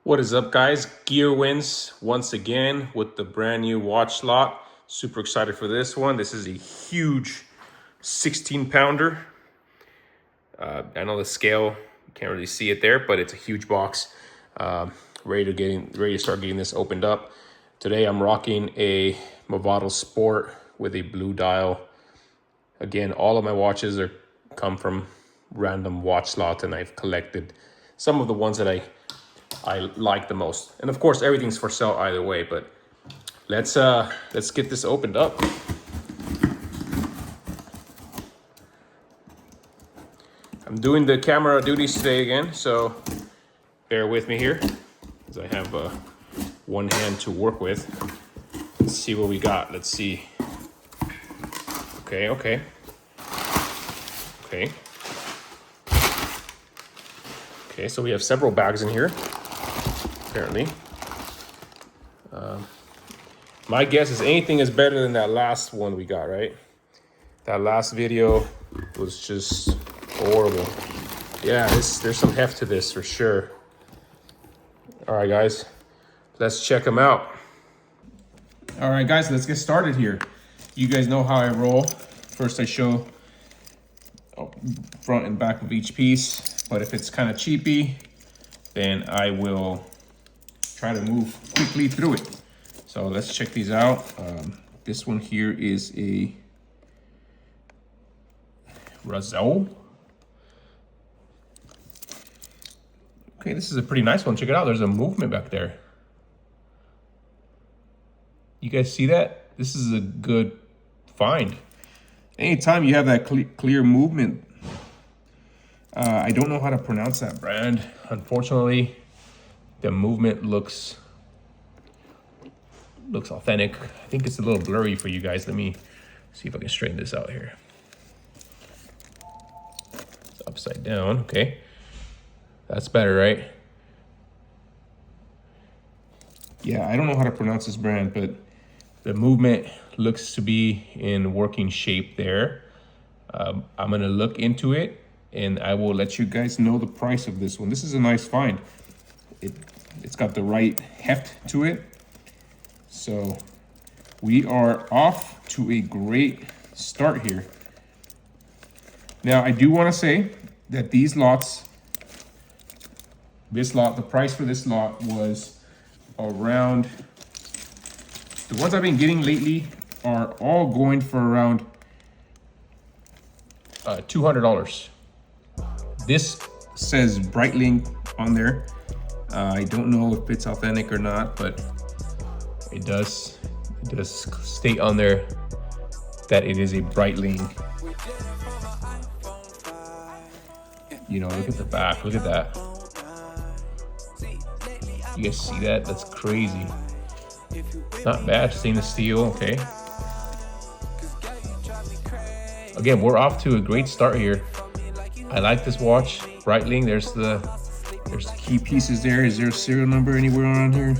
What is up, guys? Gear wins once again with the brand new watch slot. Super excited for this one. This is a huge 16 pounder. I know the scale, you can't really see it there, but it's a huge box. Ready to start getting this opened up. Today I'm rocking a Movado Sport with a blue dial. Again, all of my watches come from random watch slots, and I've collected some of the ones that I like the most. And of course, everything's for sale either way, but let's get this opened up. I'm doing the camera duties today again, so bear with me here, as I have one hand to work with. Let's see what we got. Let's see. Okay. Okay, so we have several bags in here, apparently. My guess is anything is better than that last one we got, right? That last video was just horrible. Yeah, there's some heft to this for sure. All right, guys, let's check them out. All right, guys, let's get started here. You guys know how I roll. First, I show front and back of each piece, but if it's kind of cheapy, then I will try to move quickly through it. So let's check these out. This one here is a Razzo. Okay, this is a pretty nice one. Check it out. There's a movement back there. You guys see that? This is a good find. Anytime you have that clear movement, I don't know how to pronounce that brand. Unfortunately, the movement looks authentic. I think it's a little blurry for you guys. Let me see if I can straighten this out here. It's upside down, okay. That's better, right? Yeah, I don't know how to pronounce this brand, but the movement looks to be in working shape there. I'm gonna look into it and I will let you guys know the price of this one. This is a nice find. It's got the right heft to it. So we are off to a great start here. Now, I do want to say that these lots, the price for this lot was around, the ones I've been getting lately are all going for around $200. This says Breitling on there. I don't know if it's authentic or not, but it does state on there that it is a Breitling. You know, look at the back, look at that. You guys see that? That's crazy. Not bad, stainless steel, okay. Again, we're off to a great start here. I like this watch, Breitling. There's the key pieces there. Is there a serial number anywhere on here?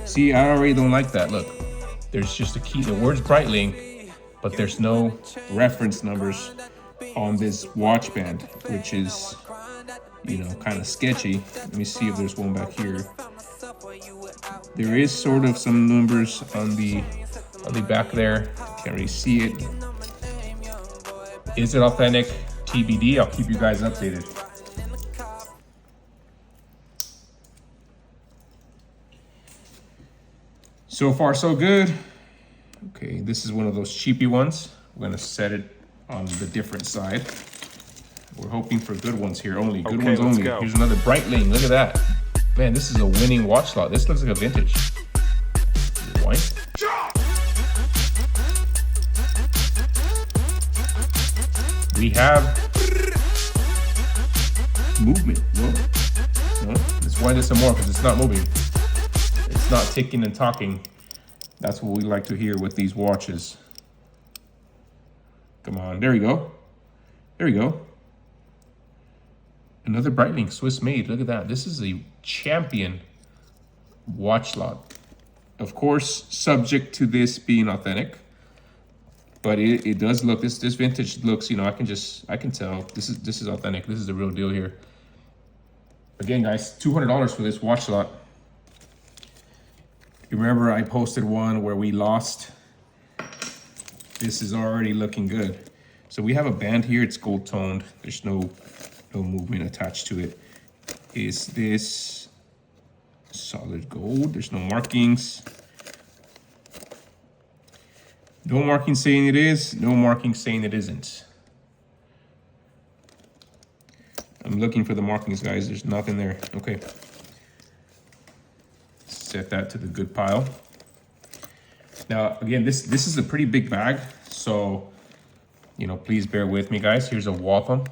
See, I already don't like that. Look, there's just a key. The word's Breitling, but there's no reference numbers on this watch band, which is, you know, kind of sketchy. Let me see if there's one back here. There is sort of some numbers on the back there. Can't really see it. Is it authentic? TBD. I'll keep you guys updated. So far, so good. Okay, this is one of those cheapy ones. We're gonna set it on the different side. We're hoping for good ones here only. Good ones only. Go. Here's another Breitling. Look at that. Man, this is a winning watch slot. This looks like a vintage. Is it white? We have movement. Whoa. No, let's wind this some more because it's not moving. It's not ticking and talking. That's what we like to hear with these watches. Come on, there we go. There we go. Another Breitling, Swiss made. Look at that. This is a champion watch slot. Of course, subject to this being authentic. But it does look, this vintage looks, you know, I can tell this is authentic. This is the real deal here. Again, guys, $200 for this watch slot. You remember I posted one where we lost. This is already looking good. So we have a band here, it's gold toned. There's no movement attached to it. Is this solid gold? There's no markings. No marking saying it is, no marking saying it isn't. I'm looking for the markings, guys. There's nothing there. Okay. Set that to the good pile. Now, again, this is a pretty big bag, so, you know, please bear with me, guys. Here's a Waltham.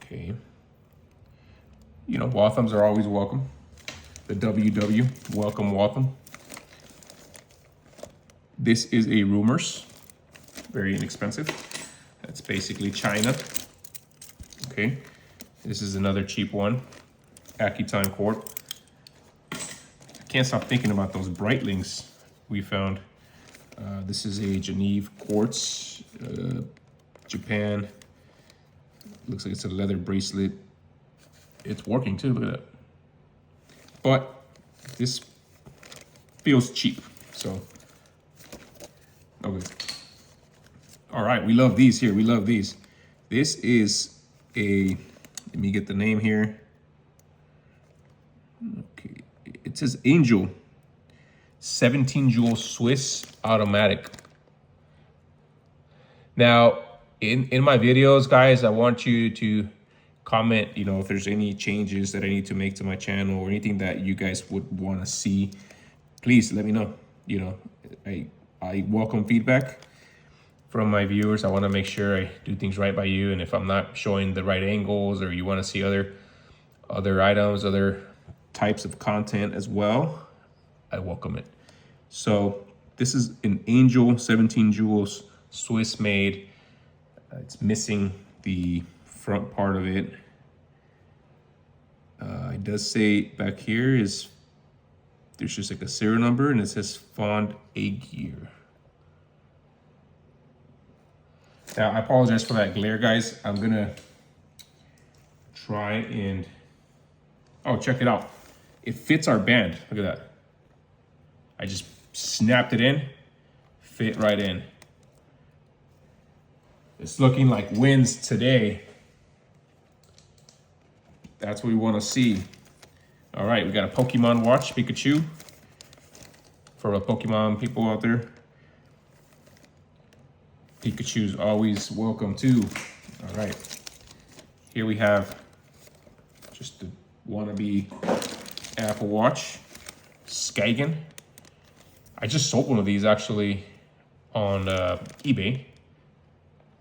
Okay. You know, Walthams are always welcome. The WW, welcome Waltham. This is a Rumors, very inexpensive. That's basically China. Okay, this is another cheap one, Akitime Corp. I can't stop thinking about those Breitlings we found. This is a Geneve quartz, Japan. Looks like it's a leather bracelet. It's working too, look at that. But this feels cheap, so. Okay. All right, we love these here. We love these. This is a, let me get the name here. Okay, it says Angel, 17 jewel Swiss automatic. Now, in my videos, guys, I want you to comment, you know, if there's any changes that I need to make to my channel or anything that you guys would want to see. Please let me know. You know, I welcome feedback from my viewers. I want to make sure I do things right by you, and if I'm not showing the right angles or you want to see other items, other types of content as well, I welcome it. So this is an Angel 17 jewels Swiss made. It's missing the front part of it. It does say back here is there's just like a serial number, and it says Fond Aguirre. Now, I apologize for that glare, guys. I'm gonna try and, oh, check it out. It fits our band, look at that. I just snapped it in, fit right in. It's looking like wins today. That's what we wanna see. All right, we got a Pokemon watch, Pikachu. For the Pokemon people out there. Pikachu's always welcome too. All right, here we have just the wannabe Apple Watch, Skagen. I just sold one of these actually on eBay.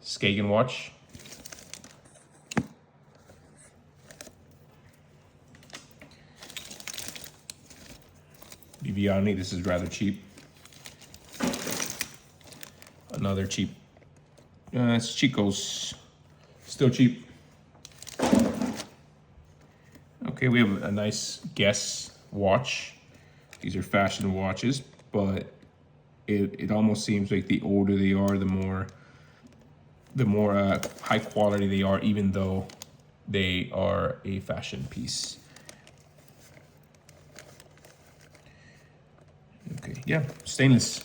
Skagen watch. Viviani, this is rather cheap. Another cheap. It's Chico's, still cheap. Okay, we have a nice Guess watch. These are fashion watches, but it almost seems like the older they are, the more high quality they are, even though they are a fashion piece. Okay, yeah, stainless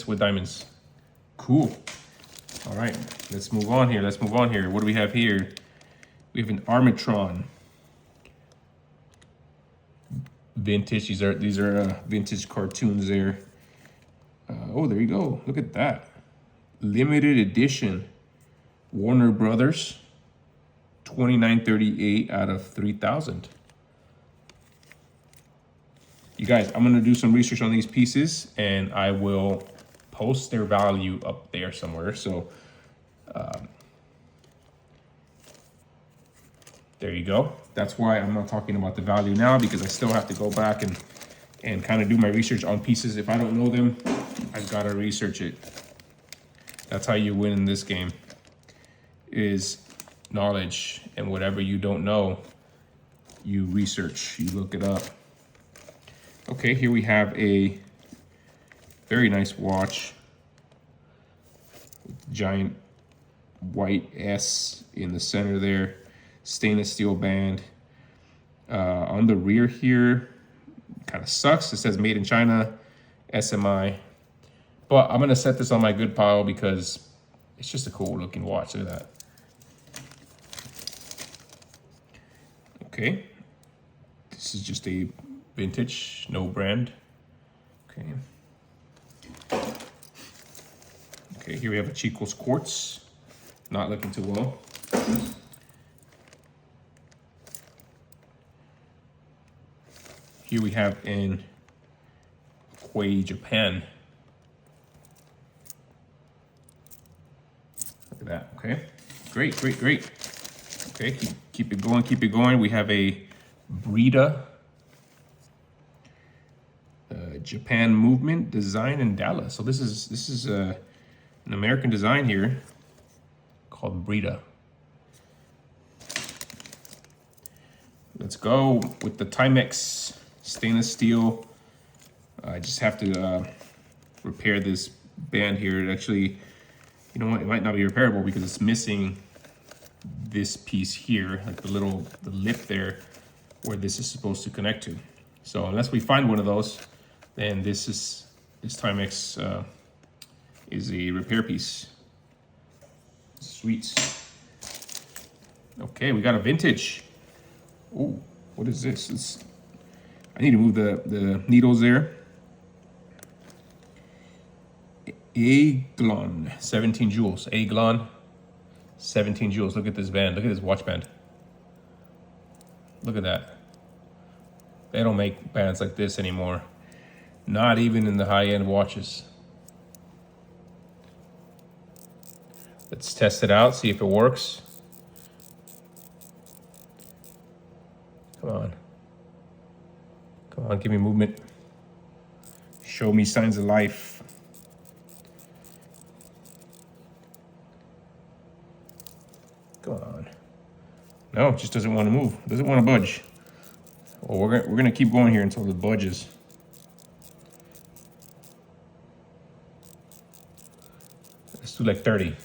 with diamonds. Cool. All right, let's move on here. What do we have here? We have an Armatron. Vintage, these are vintage cartoons there. Oh, there you go, look at that. Limited edition, Warner Brothers, 2938 out of 3,000. You guys, I'm gonna do some research on these pieces and I will post their value up there somewhere. So there you go. That's why I'm not talking about the value now, because I still have to go back and kind of do my research on pieces. If I don't know them, I've got to research it. That's how you win in this game, is knowledge. And whatever you don't know, you research, you look it up. Okay, here we have a very nice watch. Giant white S in the center there. Stainless steel band. On the rear here, kind of sucks. It says made in China, SMI. But I'm gonna set this on my good pile because it's just a cool looking watch. Look at that. Okay. This is just a vintage, no brand. Okay. Okay, here we have a Chico's Quartz. Not looking too well. Here we have in Quay, Japan. Look at that, okay. Great, great, great. Okay, keep it going, keep it going. We have a Brita Japan Movement design in Dallas. So this is an American design here called Brita. Let's go with the Timex stainless steel. I just have to repair this band here. It actually, you know what, it might not be repairable because it's missing this piece here, like the lip there where this is supposed to connect to. So unless we find one of those, then this Timex is a repair piece. Sweet. Okay, we got a vintage. Oh, what is this? I need to move the needles there. Aiglon, 17 jewels. Aiglon, 17 jewels. Look at this band. Look at this watch band. Look at that. They don't make bands like this anymore. Not even in the high-end watches. Let's test it out, see if it works. Come on. Come on, give me movement. Show me signs of life. Come on. No, it just doesn't want to move. Doesn't want to budge. Well, we're gonna keep going here until it budges. Let's do like 30.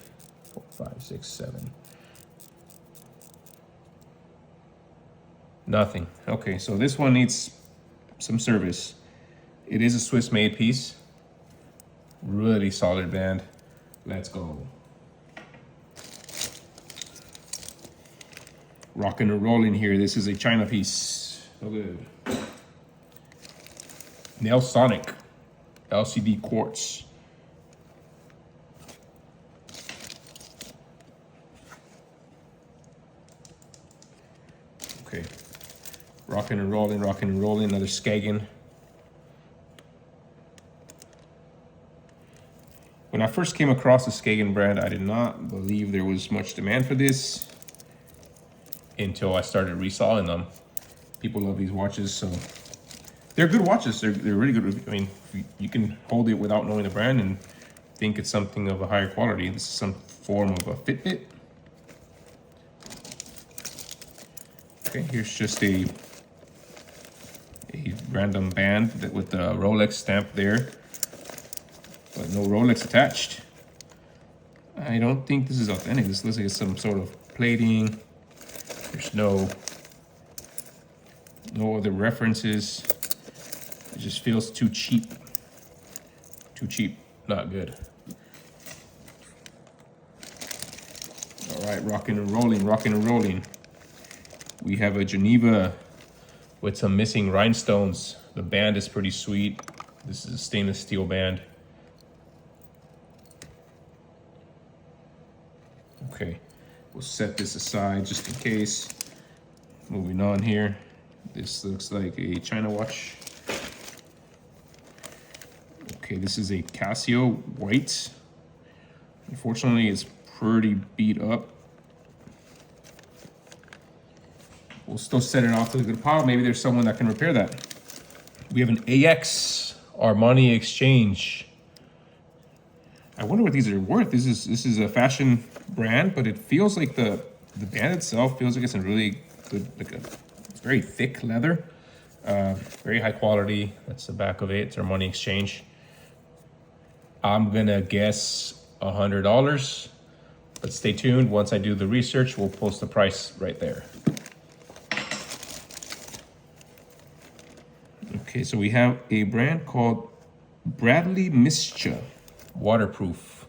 4, 5, 6, 7. Nothing. Okay, so this one needs some service. It is a Swiss-made piece. Really solid band. Let's go. Rocking and rolling here. This is a China piece. So good. Nail Sonic LCD quartz. Okay. Rocking and rolling, rocking and rolling. Another Skagen. When I first came across the Skagen brand, I did not believe there was much demand for this until I started reselling them. People love these watches, so they're good watches. They're really good. I mean, you can hold it without knowing the brand and think it's something of a higher quality. This is some form of a Fitbit. Okay, here's just a random band with the Rolex stamp there, but no Rolex attached. I don't think this is authentic. This looks like it's some sort of plating. There's no other references. It just feels too cheap. Too cheap, not good. All right, rocking and rolling, rocking and rolling. We have a Geneva with some missing rhinestones. The band is pretty sweet. This is a stainless steel band. Okay, we'll set this aside just in case. Moving on here. This looks like a China watch. Okay, this is a Casio white. Unfortunately, it's pretty beat up. We'll still set it off to the good pile. Maybe there's someone that can repair that. We have an AX Armani Exchange. I wonder what these are worth. This is a fashion brand, but it feels like the band itself feels like it's in really good, like a very thick leather, very high quality. That's the back of it. It's Armani Exchange. I'm gonna guess $100, but stay tuned. Once I do the research, we'll post the price right there. Okay, so we have a brand called Bradley Mischa, waterproof.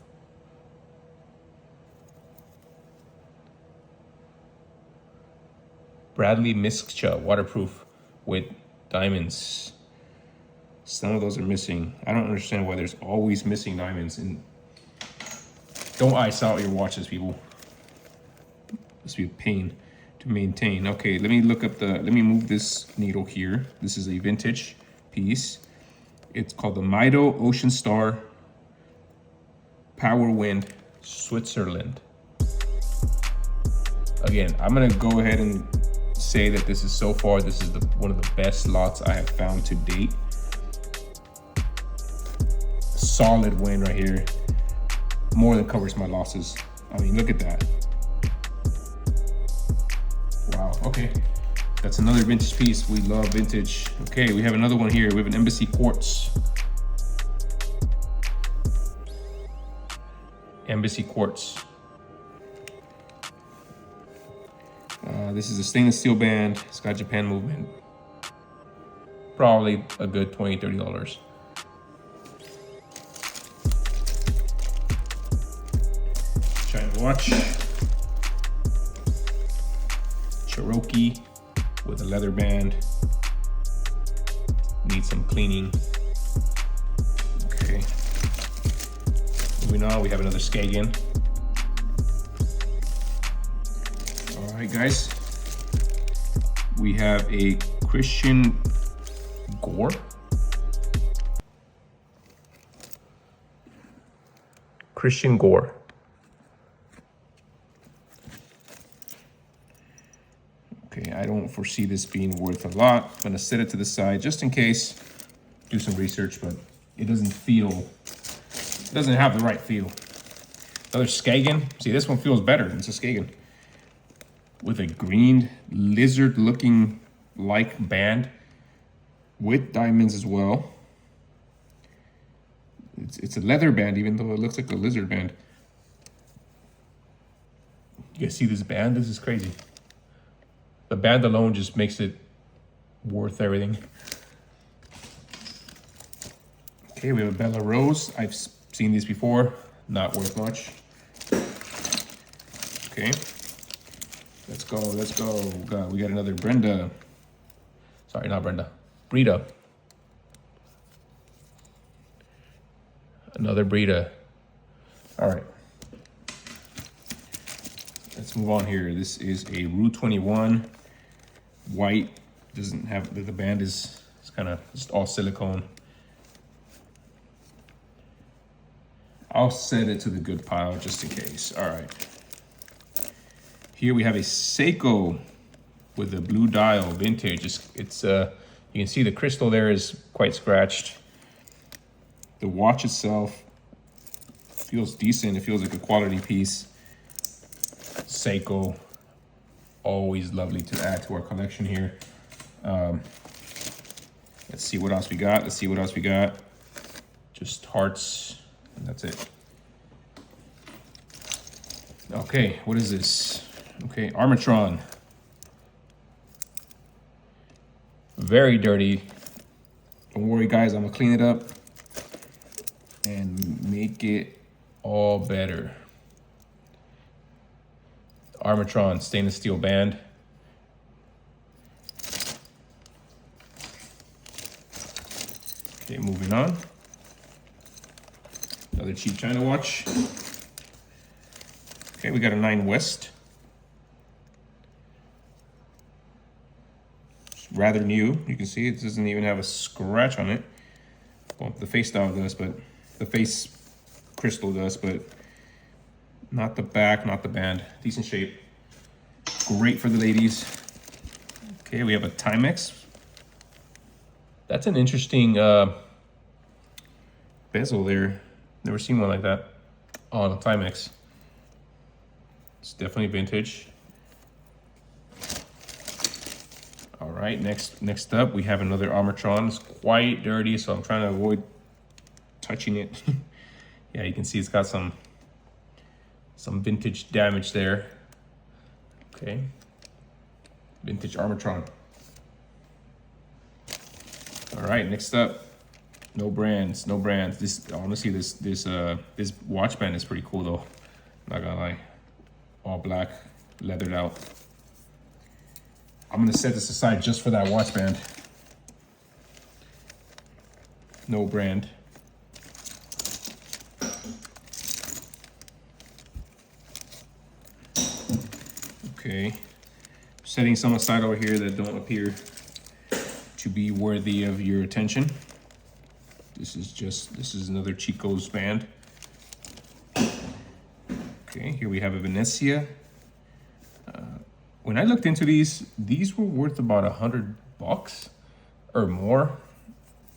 Bradley Mischa, waterproof with diamonds. Some of those are missing. I don't understand why there's always missing diamonds. And don't ice out your watches, people. This be a pain to maintain. Okay, let me look up let me move this needle here. This is a vintage piece. It's called the Mido Ocean Star Power Wind, Switzerland. Again, I'm gonna go ahead and say that this is one of the best lots I have found to date. Solid win right here. More than covers my losses. I mean, look at that. Wow, okay. That's another vintage piece. We love vintage. Okay, we have another one here. We have an Embassy Quartz. Embassy Quartz. This is a stainless steel band. It's got Japan movement. Probably a good $20, $30. China watch. Cherokee with a leather band. Needs some cleaning. Okay. Moving on, we have another Skagen. All right, guys. We have a Christian Gore. Christian Gore. Okay, I don't foresee this being worth a lot. I'm gonna set it to the side just in case, do some research, but it doesn't have the right feel. Another Skagen. See, this one feels better. It's a Skagen. With a green lizard looking like band with diamonds as well. It's a leather band, even though it looks like a lizard band. You guys see this band? This is crazy. The band alone just makes it worth everything. Okay, we have a Bella Rose. I've seen these before. Not worth much. Okay. Let's go, let's go. God, we got another Brenda. Sorry, not Brenda. Brita. Another Brita. All right. Let's move on here. This is a Rue 21. White. Doesn't have, the band is kind of just all silicone. I'll set it to the good pile just in case. All right. Here we have a Seiko with a blue dial, vintage. It's you can see the crystal there is quite scratched. The watch itself feels decent. It feels like a quality piece. Seiko, always lovely to add to our collection here. Let's see what else we got. Just hearts, and that's it. Okay, what is this? Okay, Armatron. Very dirty. Don't worry, guys, I'm gonna clean it up and make it all better. Armatron stainless steel band. Okay, moving on. Another cheap China watch. Okay, we got a 9 West. It's rather new. You can see it doesn't even have a scratch on it. Well, the face dial does, but the face crystal does, but not the back, not the band. Decent shape. Great for the ladies. Okay, we have a Timex. That's an interesting bezel there. Never seen one like that on a Timex. It's definitely vintage. All right, next up we have another Armatron. It's quite dirty, so I'm trying to avoid touching it. Yeah, you can see it's got some vintage damage there. Okay, vintage Armatron. All right, next up, no brands, no brands. This honestly, this watch band is pretty cool though. Not gonna lie, all black, leathered out. I'm gonna set this aside just for that watch band. No brand. Okay, setting some aside over here that don't appear to be worthy of your attention. This is another Chico's band. Okay, here we have a Venezia. When I looked into these were worth about $100 or more,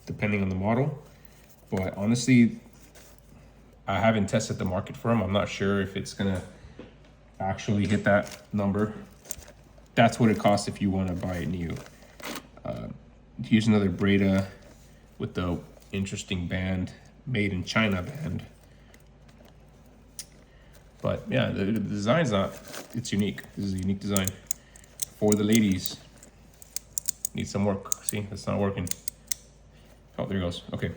depending on the model. But honestly, I haven't tested the market for them. I'm not sure if it's gonna actually hit that number. That's what it costs if you want to buy it new. Here's another Breda with the interesting band, made in China band. But yeah, the design's it's unique. This is a unique design for the ladies. Needs some work. See, that's not working. Oh, there it goes. Okay.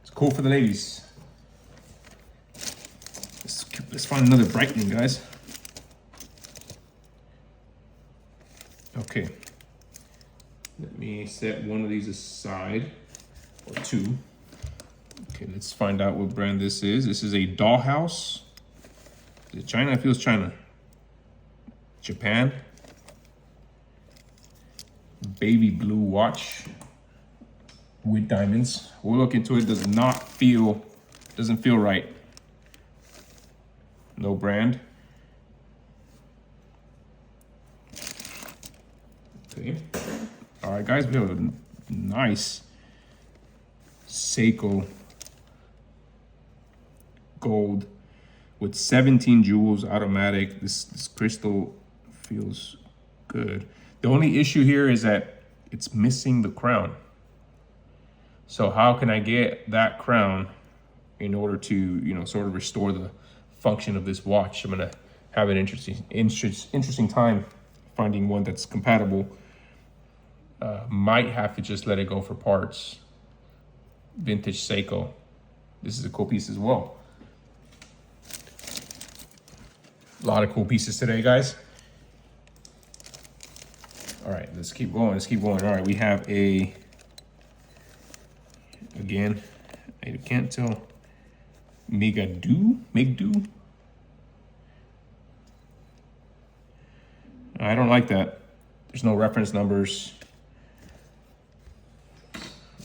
It's cool for the ladies. Let's find another Breitling, guys. Okay. Let me set one of these aside, or two. Okay, let's find out what brand this is. This is a Dollhouse. Is it China? It feels China. Japan. Baby blue watch with diamonds. We'll look into it. Doesn't feel right. No brand. Okay. All right, guys, we have a nice Seiko gold with 17 jewels, automatic. This crystal feels good. The only issue here is that it's missing the crown. So how can I get that crown in order to, you know, sort of restore the function of this watch? I'm gonna have an interesting time finding one that's compatible. Might have to just let it go for parts. Vintage Seiko. This is a cool piece as well. A lot of cool pieces today, guys. All right, let's keep going. All right, we have again, I can't tell. Migdu. I don't like that. There's no reference numbers.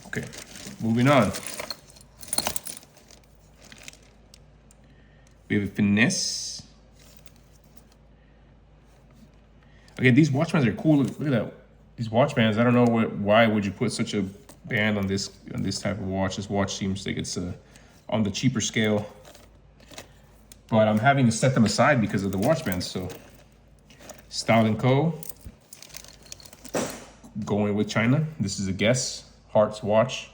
Okay, moving on. We have a Finesse. Okay, these watch bands are cool. Look at that. These watch bands, I don't know why would you put such a band on this type of watch. This watch seems like it's on the cheaper scale. But I'm having to set them aside because of the watch bands. So Style & Co. Going with China. This is a Guess Hearts watch.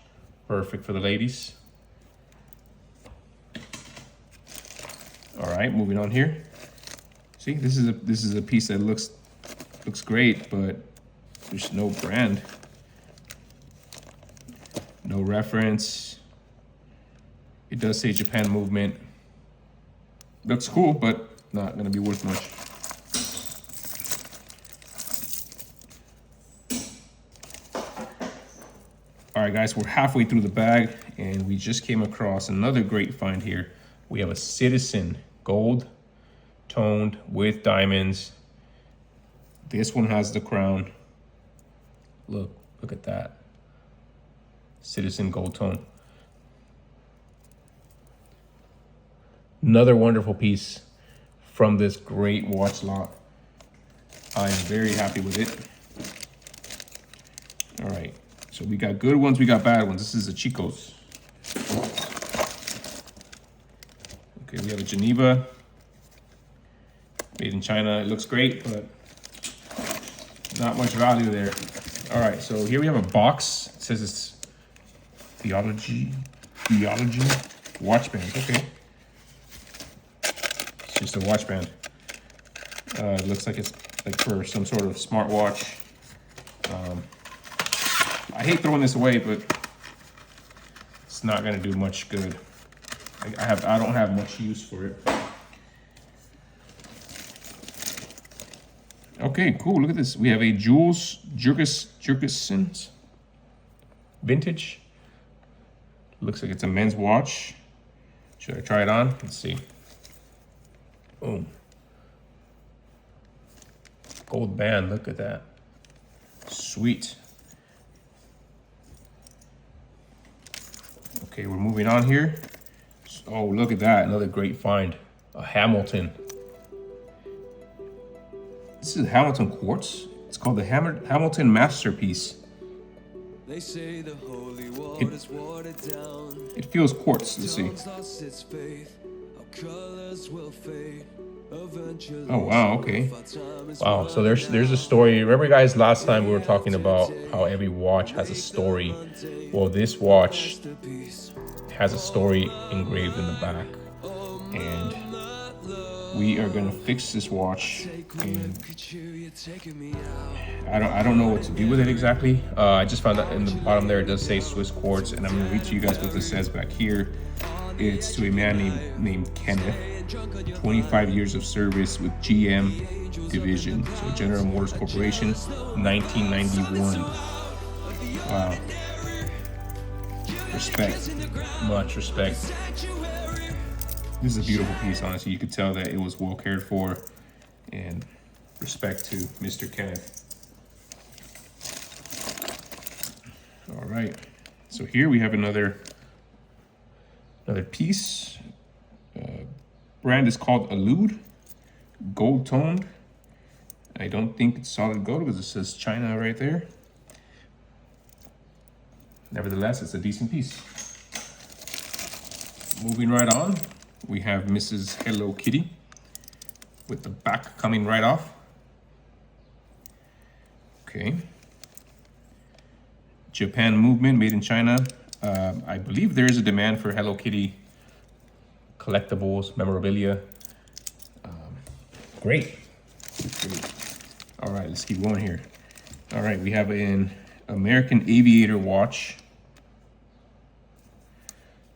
Perfect for the ladies. All right, moving on here. See, this is a piece that looks great, but there's no brand, no reference. It does say Japan movement. Looks cool, but not gonna be worth much. All right, guys, we're halfway through the bag, and we just came across another great find here. We have a Citizen gold toned with diamonds. This one has the crown. Look at that. Citizen gold tone. Another wonderful piece from this great watch lot. I am very happy with it. All right, so we got good ones, we got bad ones. This is a Chico's. Okay, we have a Geneva, made in China. It looks great, but not much value there. All right, so here we have a box. It says it's Theology watch band. Okay, it's just a watch band. It looks like it's like for some sort of smartwatch. I hate throwing this away, but it's not gonna do much good. I don't have much use for it. Okay, cool. Look at this. We have a Jules Jurgensen's vintage. Looks like it's a men's watch. Should I try it on? Let's see. Boom. Gold band. Look at that. Sweet. Okay, we're moving on here. Oh, look at that. Another great find. A Hamilton. This is a Hamilton quartz. It's called the Hamilton Masterpiece. They say the holy water's watered down. It feels quartz. Let's see. Oh wow, okay. Wow, so there's a story. Remember guys, last time we were talking about how every watch has a story. Well, this watch has a story engraved in the back. And we are gonna fix this watch, and I don't know what to do with it exactly. I just found out in the bottom there it does say Swiss quartz, and I'm gonna read to you guys what this says back here. It's to a man named Kenneth, 25 years of service with GM Division, so General Motors Corporation, 1991. Wow. Respect, much respect. This is a beautiful piece, honestly. You could tell that it was well cared for, and respect to Mr. Kenneth. All right, so here we have another piece. Brand is called Elude, gold toned. I don't think it's solid gold because it says China right there. Nevertheless, it's a decent piece. Moving right on, we have Mrs. Hello Kitty with the back coming right off. Okay. Japan movement, made in China. I believe there is a demand for Hello Kitty collectibles, memorabilia. Great. All right, let's keep going here. All right, we have an American Aviator watch.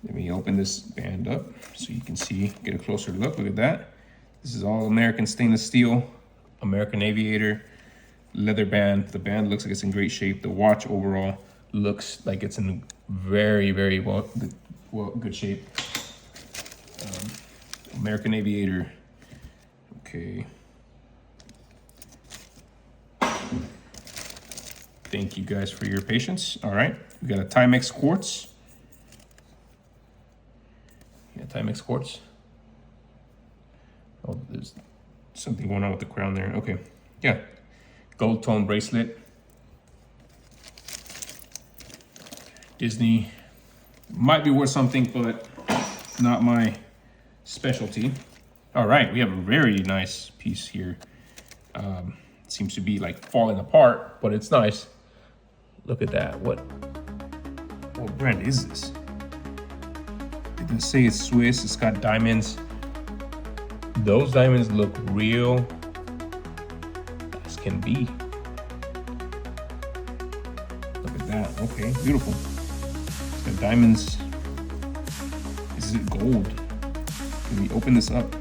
Let me open this band up so you can see, get a closer look. Look at that. This is all American stainless steel, American Aviator, leather band. The band looks like it's in great shape. The watch overall looks like it's in very, very good shape. American Aviator. Okay. Thank you guys for your patience. All right, we got a Timex quartz. Yeah, Timex quartz. Oh, there's something going on with the crown there. Okay, yeah, gold tone bracelet. Disney might be worth something, but not my specialty. All right, we have a very nice piece here. It seems to be like falling apart, but it's nice. Look at that. What brand is this? It doesn't say it's Swiss. It's got diamonds. Those diamonds look real as can be. Look at that. Okay, beautiful. It's got diamonds. Is it gold? Can we open this up?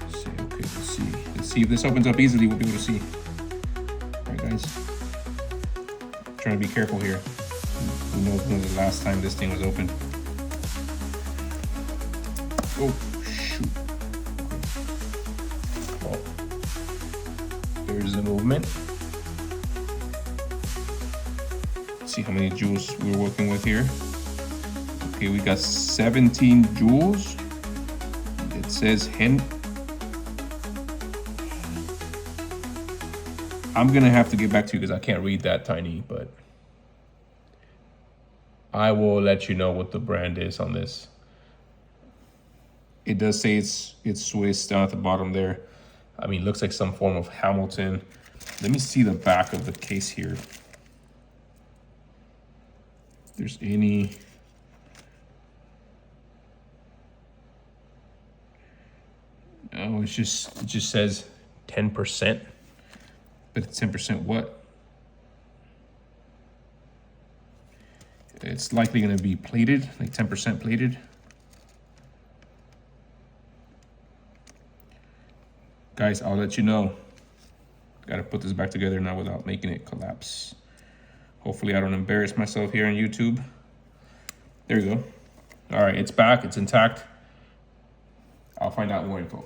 Let's see. Okay, let's see. Let's see if this opens up easily. We'll be able to see. All right, guys. Trying to be careful here. Who knows when was the last time this thing was opened? Oh shoot! Well, there's the movement. Let's see how many jewels we're working with here. Okay, we got 17 jewels. It says hen. I'm gonna have to get back to you because I can't read that tiny, but I will let you know what the brand is on this. It does say it's Swiss down at the bottom there. I mean, looks like some form of Hamilton. Let me see the back of the case here. If there's any. Oh, it just says 10%. But it's 10% what? It's likely going to be plated, like 10% plated. Guys, I'll let you know. Got to put this back together now without making it collapse. Hopefully I don't embarrass myself here on YouTube. There you go. All right, it's back, it's intact. I'll find out more info.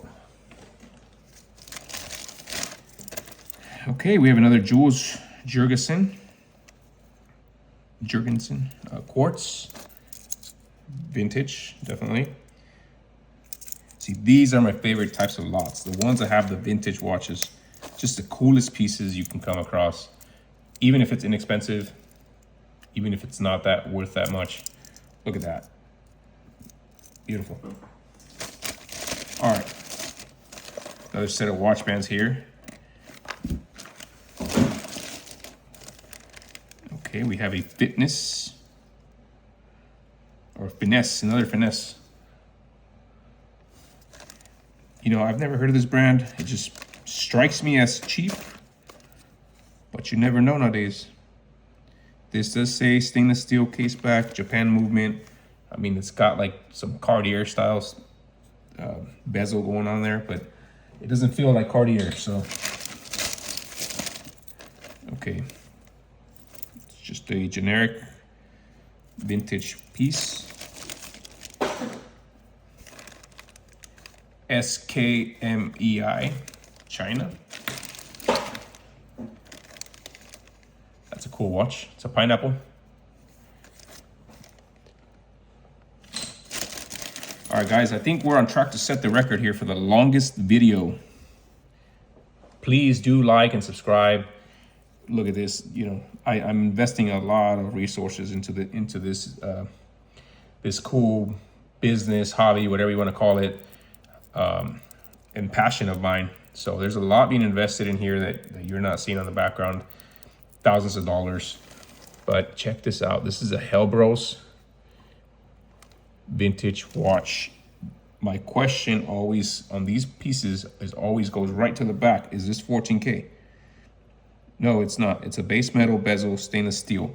Okay, we have another Jules Jurgensen quartz, vintage, definitely. See, these are my favorite types of lots. The ones that have the vintage watches, just the coolest pieces you can come across. Even if it's inexpensive, even if it's not that worth that much. Look at that. Beautiful. All right, another set of watch bands here. Okay, we have a fitness or finesse, another finesse. You know, I've never heard of this brand. It just strikes me as cheap, but you never know nowadays. This does say stainless steel case back, Japan movement. I mean, it's got like some Cartier styles bezel going on there, but it doesn't feel like Cartier, so. Okay. It's just a generic vintage piece. SKMEI, China. That's a cool watch. It's a pineapple. All right, guys, I think we're on track to set the record here for the longest video. Please do like and subscribe. Look at this. You know, I'm investing a lot of resources into this this cool business, hobby, whatever you want to call it, and passion of mine. So there's a lot being invested in here that you're not seeing on the background. Thousands of dollars. But check this out. This is a Hellbros vintage watch. My question always on these pieces is always goes right to the back. Is this 14K? No, it's not. It's a base metal bezel stainless steel.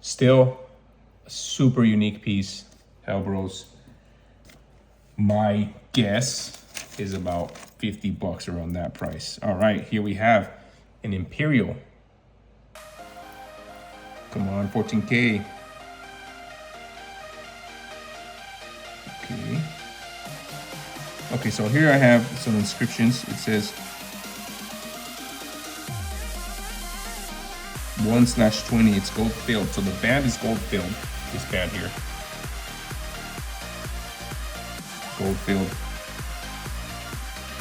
Still a super unique piece, Hellbros. My guess is about 50 bucks around that price. All right, here we have an Imperial. Come on, 14K. Okay. Okay, so here I have some inscriptions. It says 1/20, it's gold filled. So the band is gold filled, this band here. Gold filled.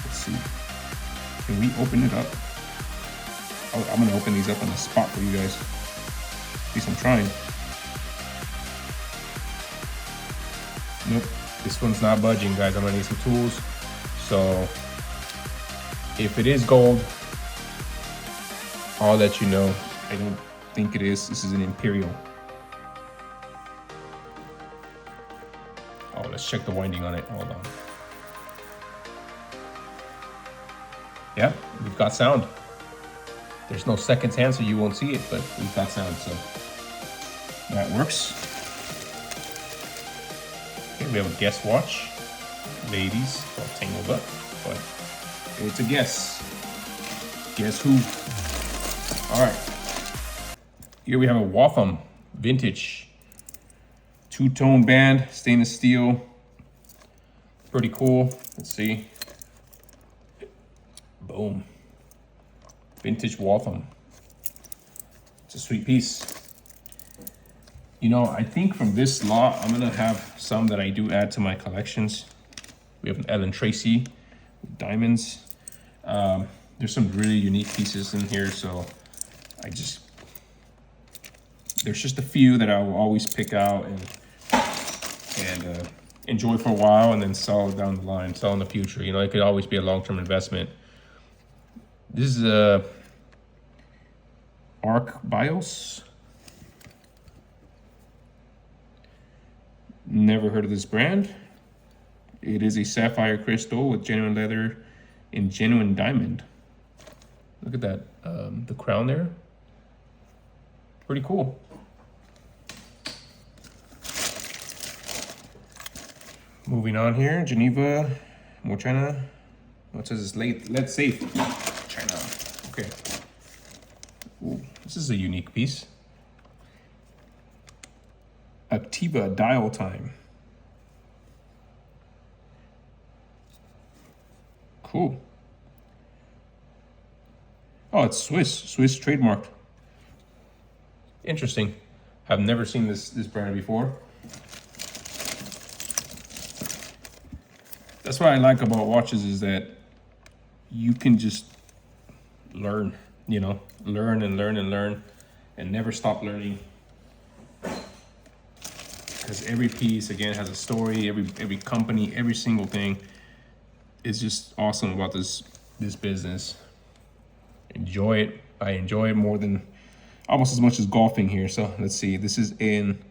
Let's see. Can we open it up? Oh, I'm gonna open these up on the spot for you guys. At least I'm trying. Nope, this one's not budging, guys. I'm gonna need some tools. So if it is gold, I'll let you know. I don't think it is. This is an Imperial. Oh, let's check the winding on it. Hold on. Yeah, we've got sound. There's no seconds hand, so you won't see it, but we've got sound, so that works. Okay, we have a guess watch. Ladies, all tangled up, but it's a guess. Guess who? All right. Here we have a Waltham vintage two-tone band, stainless steel. Pretty cool. Let's see. Boom. Vintage Waltham. It's a sweet piece. You know, I think from this lot, I'm gonna have some that I do add to my collections. We have an Ellen Tracy with diamonds. There's some really unique pieces in here, so there's just a few that I will always pick out and enjoy for a while and then sell down the line, sell in the future. You know, it could always be a long-term investment. This is a Arc Bios. Never heard of this brand. It is a sapphire crystal with genuine leather and genuine diamond. Look at that, the crown there. Pretty cool. Moving on here, Geneva, more China. What says this? Lead safe. China. Okay. Ooh, this is a unique piece. Activa dial time. Cool. Oh, it's Swiss trademarked. Interesting. I've never seen this brand before. That's what I like about watches is that you can just learn, you know, learn and learn and learn and never stop learning. Because every piece, again, has a story, every company, every single thing is just awesome about this business. Enjoy it. I enjoy it more than almost as much as golfing here. So let's see. This is in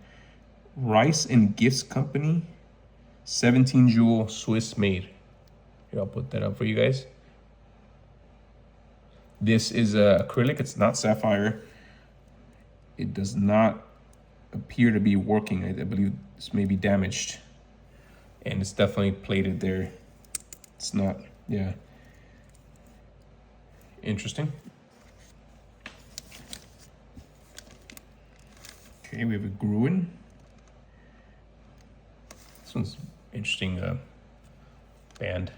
Rice and Gifts Company, 17 jewel Swiss made. Here, I'll put that up for you guys. This is acrylic. It's not sapphire. It does not appear to be working. I believe this may be damaged, and it's definitely plated there. It's not. Yeah. Interesting. Okay, we have a Gruen. This one's interesting band.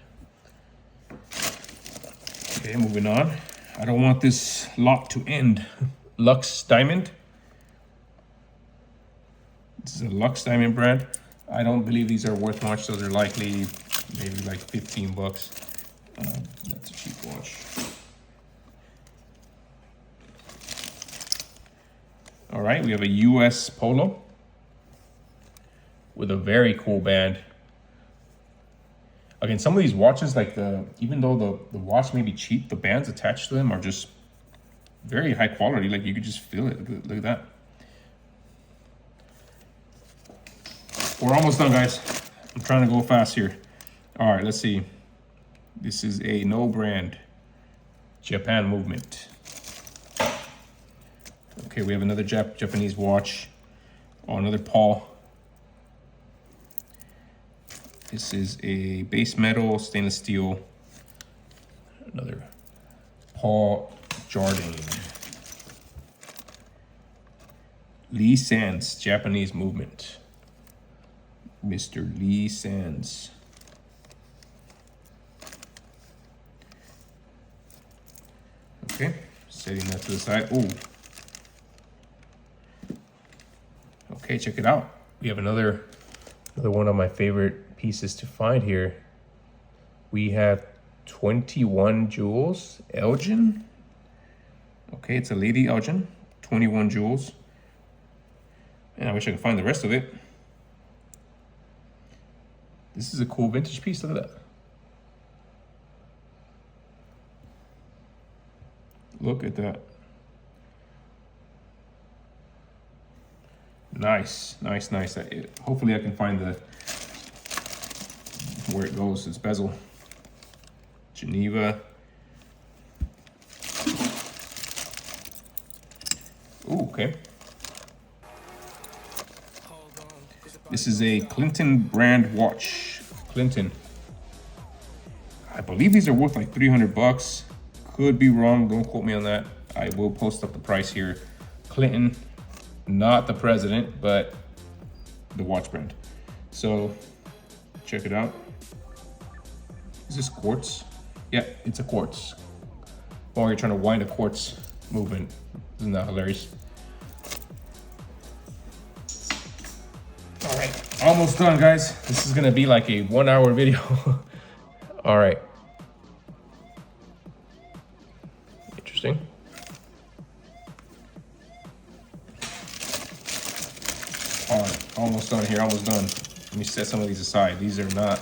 Okay, moving on. I don't want this lot to end. Lux Diamond. This is a Lux Diamond brand. I don't believe these are worth much, so they're likely maybe like 15 bucks. That's a cheap watch. All right, we have a US Polo with a very cool band. Again, some of these watches, like even though the watch may be cheap, the bands attached to them are just very high quality. Like you could just feel it. Look at that. We're almost done, guys. I'm trying to go fast here. All right, let's see. This is a no brand Japan movement. Okay, we have another Japanese watch. Oh, another Paul. This is a base metal stainless steel. Another Paul Jardine. Lee Sands, Japanese movement. Mr. Lee Sands. Okay, setting that to the side. Oh. Okay, check it out. We have another one of my favorite pieces to find here. We have 21 jewels, Elgin. Okay, it's a Lady Elgin, 21 jewels. And I wish I could find the rest of it. This is a cool vintage piece, look at that. Look at that. Nice, nice, nice. Hopefully I can find where it goes, its bezel. Geneva. Ooh, okay. This is a Clinton brand watch. Clinton. I believe these are worth like 300 bucks. Could be wrong, don't quote me on that. I will post up the price here. Clinton, not the president, but the watch brand. So check it out. Is this quartz? Yeah, it's a quartz. Oh, you're trying to wind a quartz movement. Isn't that hilarious? All right, almost done, guys. This is gonna be like a 1 hour video. All right. Interesting. All right, almost done here, almost done. Let me set some of these aside. These are not,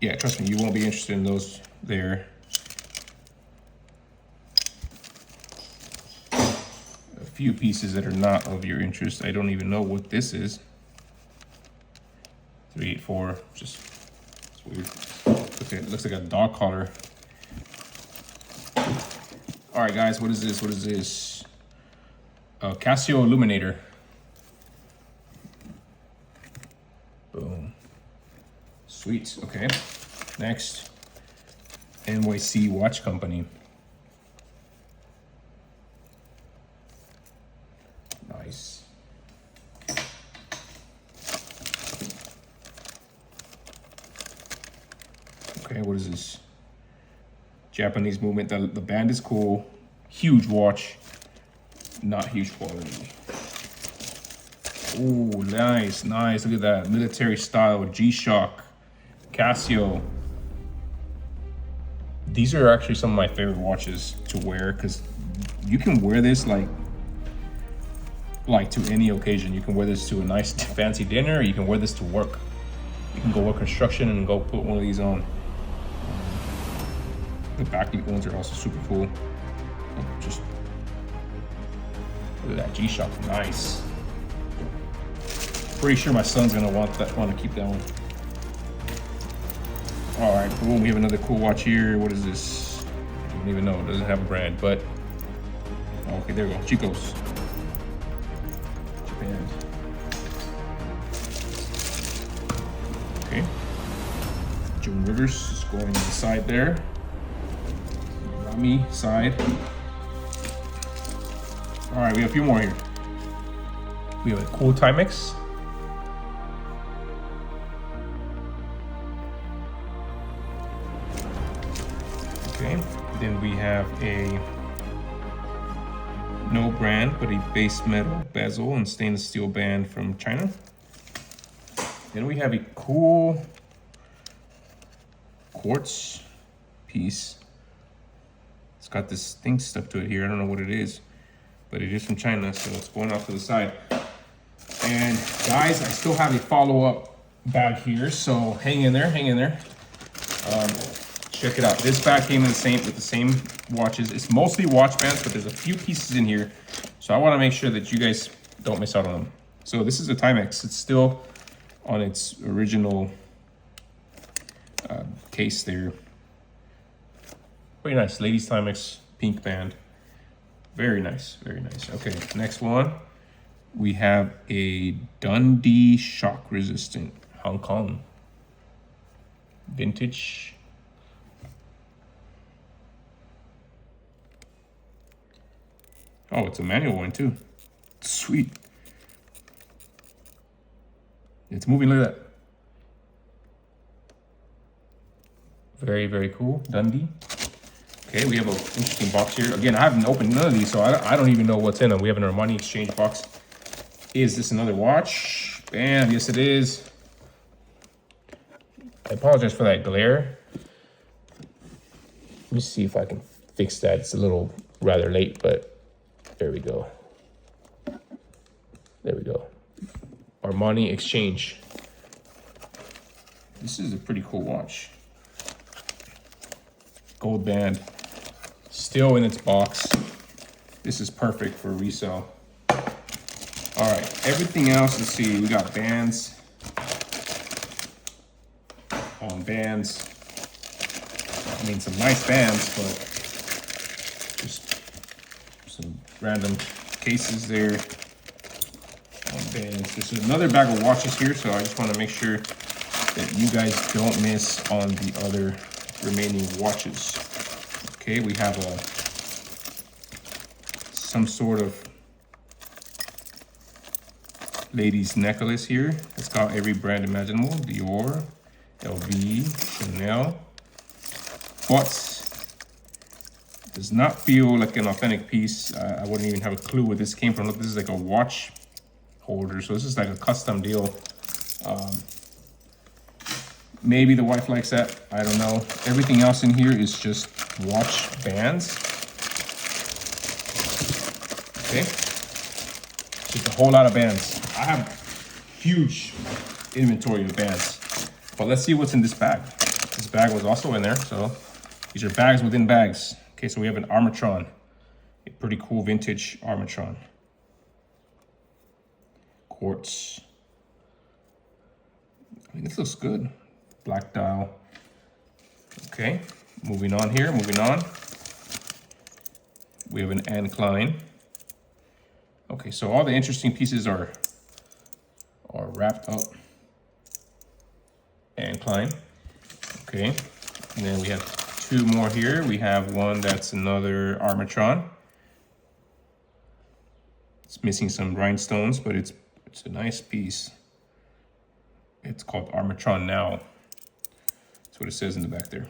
yeah, trust me, you won't be interested in those there. A few pieces that are not of your interest. I don't even know what this is. 384, just, it's weird. Okay, it looks like a dog collar. All right, guys, what is this? What is this? Casio Illuminator. Sweet. Okay. Next, NYC Watch Company. Nice. Okay, what is this? Japanese movement. The band is cool. Huge watch. Not huge quality. Oh, nice, nice. Look at that. Military style. G-Shock. Casio. These are actually some of my favorite watches to wear because you can wear this like to any occasion. You can wear this to a nice fancy dinner. Or you can wear this to work. You can go work construction and go put one of these on. The backlit ones are also super cool. Just look at that G-Shock, nice. Pretty sure my son's gonna want to keep that one. All right, boom. We have another cool watch here. What is this? I don't even know. It doesn't have a brand, but okay, there we go. Chico's. Japan. Okay. Joan Rivers is going on the side there. Rami side. All right, we have a few more here. We have a cool Timex. Okay, then we have a no brand, but a base metal bezel and stainless steel band from China. Then we have a cool quartz piece. It's got this thing stuck to it here. I don't know what it is, but it is from China, so it's going off to the side. And guys, I still have a follow-up bag here, so hang in there, hang in there. Check it out. This bag came in with the same watches. It's mostly watch bands, but there's a few pieces in here, so I want to make sure that you guys don't miss out on them. So this is a Timex. It's still on its original case there. Very nice, ladies Timex pink band. Very nice, very nice. Okay, next one. We have a Dundee shock resistant Hong Kong vintage. Oh, it's a manual one too. Sweet. It's moving, look at that. Very, very cool, Dundee. Okay, we have an interesting box here. Again, I haven't opened none of these, so I don't even know what's in them. We have an Armani Exchange box. Is this another watch? Bam, yes it is. I apologize for that glare. Let me see if I can fix that. It's a little rather late, but there we go. There we go. Armani Exchange. This is a pretty cool watch. Gold band. Still in its box. This is perfect for resale. All right, everything else, let's see, we got bands on bands. I mean, some nice bands, but just some random cases there on bands. There's another bag of watches here, so I just want to make sure that you guys don't miss on the other remaining watches. Okay, we have some sort of ladies necklace here. It's got every brand imaginable: Dior, LV, Chanel. But does not feel like an authentic piece. I wouldn't even have a clue where this came from. Look, this is like a watch holder, so this is like a custom deal. Maybe the wife likes that, I don't know. Everything else in here is just watch bands. Okay, just a whole lot of bands. I have huge inventory of bands, but let's see what's in this bag. This bag was also in there, so these are bags within bags. Okay, so we have an Armatron, a pretty cool vintage Armatron. Quartz. I mean, this looks good. Black dial. Okay, moving on here, moving on. We have an Anne Klein. Okay, so all the interesting pieces are wrapped up and Klein. Okay, and then we have two more here. We have one that's another Armatron. It's missing some rhinestones, but it's a nice piece. It's called Armatron Now. That's what it says in the back there.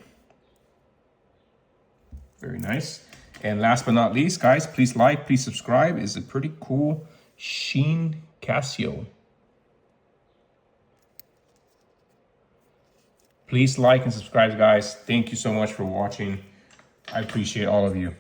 Very nice. And last but not least, guys, please like, please subscribe. It's a pretty cool Sheen Casio. Please like and subscribe, guys. Thank you so much for watching. I appreciate all of you.